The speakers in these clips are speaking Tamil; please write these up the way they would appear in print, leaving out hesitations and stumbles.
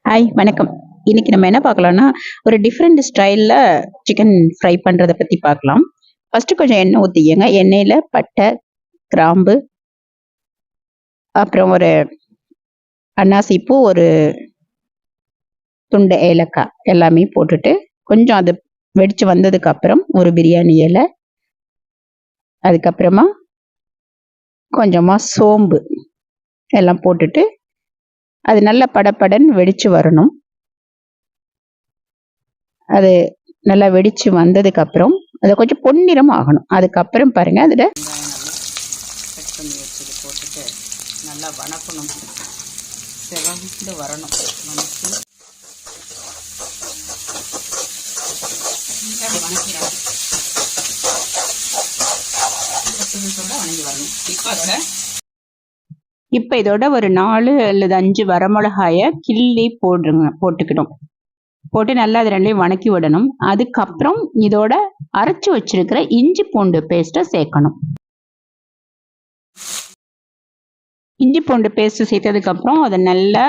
ஹாய் வணக்கம். இன்னைக்கு நம்ம என்ன பார்க்கலாம்னா, ஒரு டிஃப்ரெண்ட் ஸ்டைல்ல சிக்கன் ஃப்ரை பண்றத பத்தி பார்க்கலாம். ஃபர்ஸ்ட்டு கொஞ்சம் எண்ணெய் ஊத்திக்கங்க. எண்ணெயில பட்டை, கிராம்பு, அப்புறம் ஒரு அன்னாசி பூ, ஒரு துண்டு ஏலக்காய் எல்லாமே போட்டுட்டு, கொஞ்சம் அது வெடிச்சு வந்ததுக்கு அப்புறம் ஒரு பிரியாணி இலை, அதுக்கப்புறமா கொஞ்சமா சோம்பு எல்லாம் போட்டுட்டு, அது நல்லா படபடன்னு வெடிச்சு வரணும். அது நல்லா வெடிச்சு வந்ததுக்கு அப்புறம் அதை கொஞ்சம் பொன்னிறம் ஆகணும். அதுக்கப்புறம் பாருங்க அதில் கட் பண்ணி வச்சது போட்டுட்டு நல்லா வணக்கணும், செவந்து வரணும். வணக்கி வணக்கிறாங்க, வணங்கி வரணும். இப்போ இதோட ஒரு 4 அல்லது 5 வரமிளகாயை கிள்ளி போட்டுக்கிடும். போட்டு நல்லா அது ரெண்டையும் வணக்கி விடணும். அதுக்கப்புறம் இதோட அரைச்சி வச்சிருக்கிற இஞ்சி பூண்டு பேஸ்ட்டை சேர்க்கணும். இஞ்சி பூண்டு பேஸ்ட் சேர்த்ததுக்கப்புறம் அதை நல்லா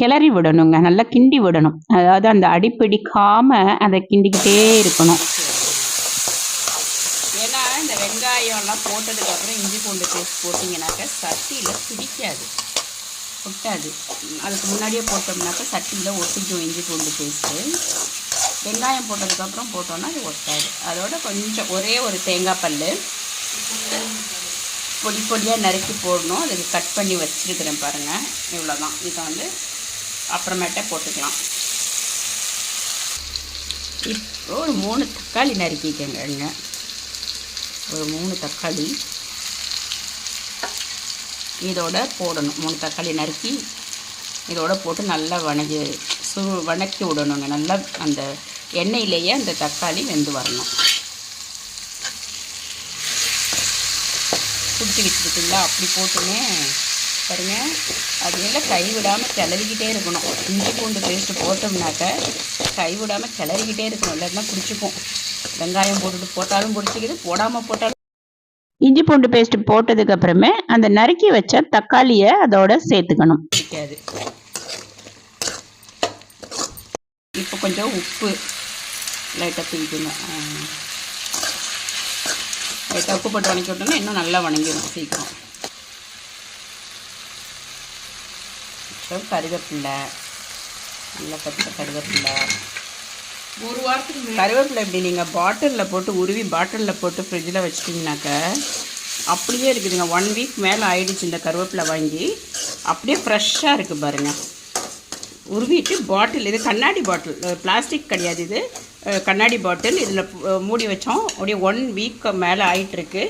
கிளறி விடணுங்க, நல்லா கிண்டி விடணும். அதாவது அந்த அடிப்பிடிக்காம அதை கிண்டிக்கிட்டே இருக்கணும். ஏன்னா இந்த வெங்காயம்லாம் போட்டதுக்கப்புறம் இஞ்சி பூண்டு பேஸ்ட் போட்டிங்கனாக்க சட்டியில் பிடிக்காது, ஒட்டாது. அதுக்கு முன்னாடியே போட்டோம்னாக்கா சட்டியில் ஒட்டிக்கும் இஞ்சி பூண்டு பேஸ்ட்டு. வெங்காயம் போட்டதுக்கப்புறம் போட்டோன்னா அது ஒட்டாது. அதோட கொஞ்சம் ஒரே ஒரு தேங்காய் பல் பொடி பொடியாக நறுக்கி போடணும். அதுக்கு கட் பண்ணி வச்சுருக்கிறேன் பாருங்கள், இவ்வளோதான். இதை வந்து அப்புறமேட்டே போட்டுக்கலாம். இப்போ ஒரு 3 தக்காளி நறுக்கிக்கங்க. ஒரு 3 தக்காளி இதோட போடணும். 3 தக்காளி நறுக்கி இதோட போட்டு நல்லா வணக்கி விடணுங்க. நல்லா அந்த எண்ணெயிலேயே அந்த தக்காளி வெந்து வரணும். பிடிச்சி வச்சுருக்குங்களா, அப்படி போட்டுமே பாருங்க, அது எல்லாம் கைவிடாமல் கிளறிக்கிட்டே இருக்கணும். இஞ்சி பூண்டு பேஸ்ட்டு போட்டோம்னாக்க கைவிடாமல் கிளறிக்கிட்டே இருக்கணும், இல்லைன்னா பிடிச்சிக்கும். வெங்காயம் போட்டுட்டு போட்டாலும் பிடிச்சிக்குது, போடாமல் போட்டாலும். இஞ்சி பூண்டு பேஸ்ட் போட்டதுக்கு அப்புறமே அந்த நறுக்கி வச்ச தக்காளியை அதோட சேர்த்துக்கணும். பிடிக்காது. இப்போ கொஞ்சம் உப்பு லைட்டாக தூக்கிக்கணும். லைட்டாக உப்பு போட்டு வணக்கி விட்டோம்னா இன்னும் நல்லா வணங்கிடும் சீக்கிரம். கருவேப்பில்லை, நல்லா பச்சை கருவேப்பில்லை. ஒரு வாரத்துக்கு கருவேப்பிலை இப்படி நீங்கள் பாட்டிலில் போட்டு உருவி பாட்டிலில் போட்டு ஃப்ரிட்ஜில் வச்சிட்டிங்கனாக்க அப்படியே இருக்குதுங்க. 1 வீக் மேலே ஆயிடுச்சு இந்த கருவேப்பிலை வாங்கி. அப்படியே ஃப்ரெஷ்ஷாக இருக்குது பாருங்கள். உருவிட்டு பாட்டில், இது கண்ணாடி பாட்டில், பிளாஸ்டிக் கிடையாது, இது கண்ணாடி பாட்டில். இதில் மூடி வச்சோம். அப்படியே 1 வீக் மேலே ஆகிட்டுருக்கு.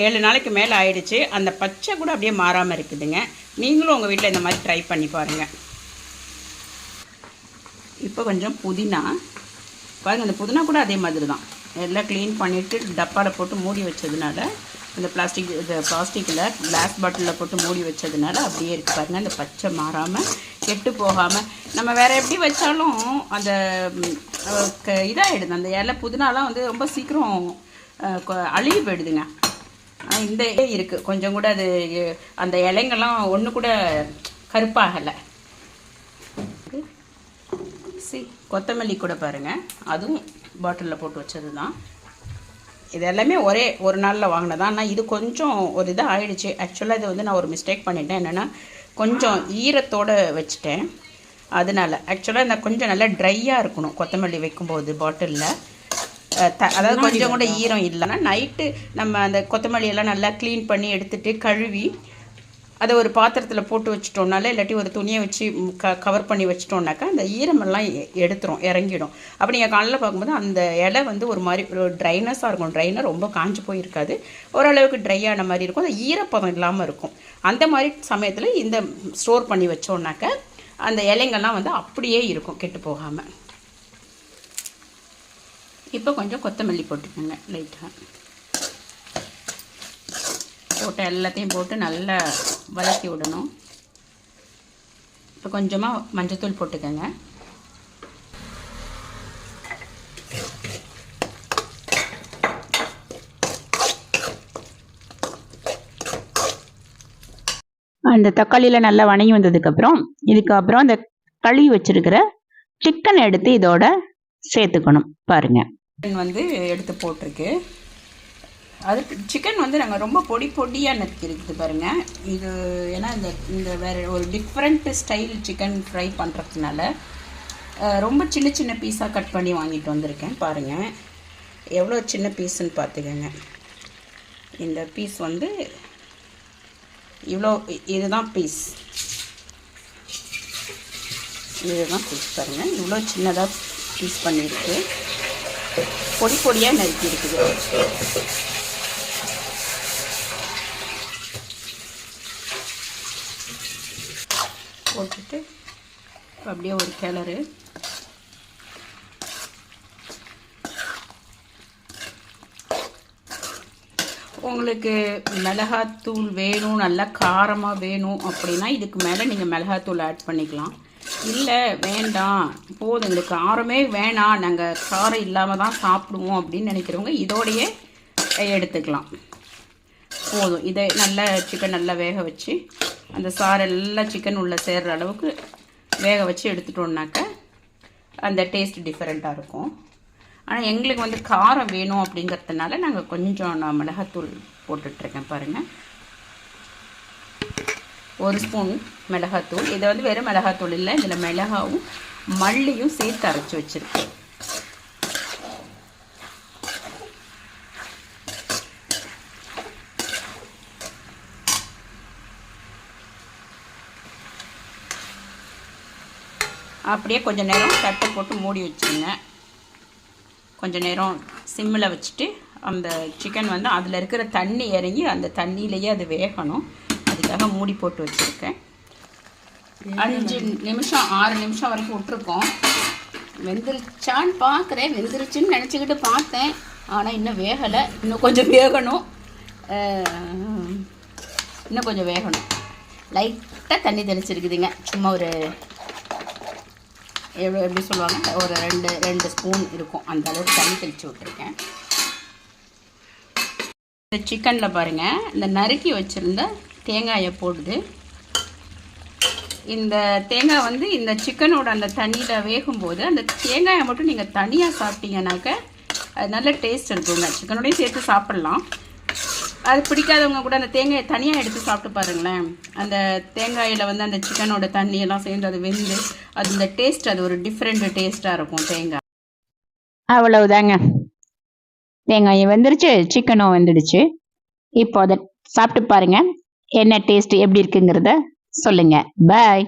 7 நாளைக்கு மேலே ஆயிடுச்சு. அந்த பச்சை கூட அப்படியே மாறாமல் இருக்குதுங்க. நீங்களும் உங்கள் வீட்டில் இந்த மாதிரி ட்ரை பண்ணி பாருங்கள். இப்போ கொஞ்சம் புதினா பாருங்கள். அந்த புதினா கூட அதே மாதிரி தான், எல்லாம் க்ளீன் பண்ணிவிட்டு டப்பாவில் போட்டு மூடி வச்சதுனால, இந்த பிளாஸ்டிக்கில் கிளாஸ் பாட்டிலில் போட்டு மூடி வச்சதுனால அப்படியே இருக்குது பாருங்கள். அந்த பச்சை மாறாமல் கெட்டு போகாமல். நம்ம வேறு எப்படி வச்சாலும் அந்த இதாகிடுது. அந்த இலை புதினாலாம் வந்து ரொம்ப சீக்கிரம் அழுகி போயிடுதுங்க. இந்த இருக்குது கொஞ்சம் கூட, அது அந்த இலைங்கெல்லாம் ஒன்று கூட கருப்பாகலை. கொத்தமல்லி கூட பாருங்கள், அதுவும் பாட்டிலில் போட்டு வச்சது தான். இது எல்லாமே ஒரே ஒரு நாளில் வாங்கினதான். ஆனால் இது கொஞ்சம் ஒரு இதாக ஆகிடுச்சு. ஆக்சுவலாக இது வந்து நான் ஒரு மிஸ்டேக் பண்ணிட்டேன். என்னென்னா கொஞ்சம் ஈரத்தோடு வச்சுட்டேன். அதனால் ஆக்சுவலாக இந்த கொஞ்சம் நல்லா ட்ரையாக இருக்கணும் கொத்தமல்லி வைக்கும்போது பாட்டிலில். அதாவது கொஞ்சம் கூட ஈரம் இல்லைன்னா நைட்டு நம்ம அந்த கொத்தமல்லியெல்லாம் நல்லா க்ளீன் பண்ணி எடுத்துகிட்டு கழுவி அதை ஒரு பாத்திரத்தில் போட்டு வச்சிட்டோம்னால, இல்லாட்டி ஒரு துணியை வச்சு கவர் பண்ணி வச்சிட்டோம்னாக்கா அந்த ஈரமெல்லாம் எடுத்துரும், இறங்கிடும். அப்போ நீங்கள் காலையில் பார்க்கும்போது அந்த இலை வந்து ஒரு மாதிரி ட்ரைனஸாக இருக்கும். ட்ரைனர் ரொம்ப காஞ்சி போயிருக்காது, ஓரளவுக்கு ட்ரையான மாதிரி இருக்கும். அது ஈரப்பதம் இல்லாமல் இருக்கும். அந்த மாதிரி சமயத்தில் இந்த ஸ்டோர் பண்ணி வச்சோம்னாக்கா அந்த இலைங்கள்லாம் வந்து அப்படியே இருக்கும், கெட்டு போகாமல். இப்போ கொஞ்சம் கொத்தமல்லி போட்டுக்கோங்க லைட்டாக. போட்டு எல்லாத்தையும் போட்டு நல்லா வதக்கி விடணும். இப்போ கொஞ்சமாக மஞ்சத்தூள் போட்டுக்கோங்க. அந்த தக்காளியில் நல்லா வணங்கி வந்ததுக்கப்புறம் இதுக்கப்புறம் அந்த கழுவி வச்சிருக்கிற சிக்கன் எடுத்து இதோட சேர்த்துக்கணும். பாருங்க, சிக்கன் வந்து எடுத்து போட்டிருக்கு. அதுக்கு சிக்கன் வந்து நாங்கள் ரொம்ப பொடியாக நறுக்கிருக்குது பாருங்கள். இது ஏன்னா இந்த வேறு ஒரு டிஃப்ரெண்ட் ஸ்டைல் சிக்கன் ஃப்ரை பண்ணுறதுனால ரொம்ப சின்ன பீஸாக கட் பண்ணி வாங்கிட்டு வந்திருக்கேன். பாருங்கள் எவ்வளோ சின்ன பீஸுன்னு பார்த்துக்கோங்க. இந்த பீஸ் வந்து இவ்வளோ, இதுதான் பீஸ் பாருங்கள். இவ்வளோ சின்னதாக பீஸ் பண்ணியிருக்கு, பொடியாக நறுக்கி இருக்குது. போட்டுட்டு அப்படியே ஒரு கிளறு. உங்களுக்கு மிளகாத்தூள் வேணும், நல்லா காரமாக வேணும் அப்படின்னா இதுக்கு மேலே நீங்கள் மிளகாத்தூள் ஆட் பண்ணிக்கலாம். இல்லை வேண்டாம், போதும் எங்களுக்கு காரமே வேணாம், நாங்கள் காரம் இல்லாமல் தான் சாப்பிடுவோம் அப்படின்னு நினைக்கிறவங்க இதோடையே எடுத்துக்கலாம். போதும். இதை நல்லா சிக்கன் நல்லா வேக வச்சு அந்த சாரெல்லாம் சிக்கன் உள்ளே சேர்கிற அளவுக்கு வேக வச்சு எடுத்துட்டோம்னாக்க அந்த டேஸ்ட் டிஃப்ரெண்ட்டாக இருக்கும். ஆனால் எங்களுக்கு வந்து காரம் வேணும் அப்படிங்கிறதுனால நாங்கள் கொஞ்சம் நான் மிளகாத்தூள் போட்டுட்ருக்கேன். பாருங்கள், 1 ஸ்பூன் மிளகாத்தூள். இதை வந்து வெறும் மிளகாத்தூள் இல்லை, இதில் மிளகாவும் மல்லியும் சேர்த்து அரைச்சி வச்சுருக்கேன். அப்படியே கொஞ்சம் நேரம் தட்டை போட்டு மூடி வச்சுருங்க. கொஞ்சம் நேரம் சிம்மில் வச்சுட்டு அந்த சிக்கன் வந்து அதில் இருக்கிற தண்ணி இறங்கி அந்த தண்ணியிலேயே அது வேகணும். அதுக்காக மூடி போட்டு வச்சுருக்கேன். 5 நிமிஷம் 6 நிமிஷம் வரைக்கும் விட்டுருக்கோம். வெந்துருச்சான்னு பார்க்குறேன். வெந்துருச்சுன்னு நினச்சிக்கிட்டு பார்த்தேன், ஆனால் இன்னும் வேகலை. இன்னும் கொஞ்சம் வேகணும். லைட்டாக தண்ணி தெளிச்சிருக்குதுங்க. சும்மா ஒரு எப்படி சொல்லுவாங்க, ஒரு 2 ஸ்பூன் இருக்கும், அந்த அளவுக்கு தண்ணி தெளித்து விட்டுருக்கேன். இந்த சிக்கனில் பாருங்கள், இந்த நறுக்கி வச்சுருந்த தேங்காயை போடுது. இந்த தேங்காய் வந்து இந்த சிக்கனோட அந்த தண்ணியில் வேகும்போது அந்த தேங்காயை மட்டும் நீங்கள் தனியாக சாப்பிட்டீங்கன்னாக்க அது நல்ல டேஸ்ட் இருக்குங்க. சிக்கனோடையும் சேர்த்து சாப்பிட்லாம். அது பிடிக்காதவங்க கூட அந்த தேங்காயை தனியாக எடுத்து சாப்பிட்டு பாருங்களேன். அந்த தேங்காயில் வந்து அந்த சிக்கனோட தண்ணியெல்லாம் சேர்ந்து அது வெந்து அது இந்த டேஸ்ட், அது ஒரு டிஃப்ரெண்ட் டேஸ்ட்டாக இருக்கும் தேங்காய். அவ்வளவுதாங்க, தேங்காயும் வெந்துருச்சு, சிக்கனும் வெந்துடுச்சு. இப்போ அதை சாப்பிட்டு பாருங்கள், என்ன டேஸ்ட் எப்படி இருக்குங்கிறத சொல்லுங்கள். பாய்.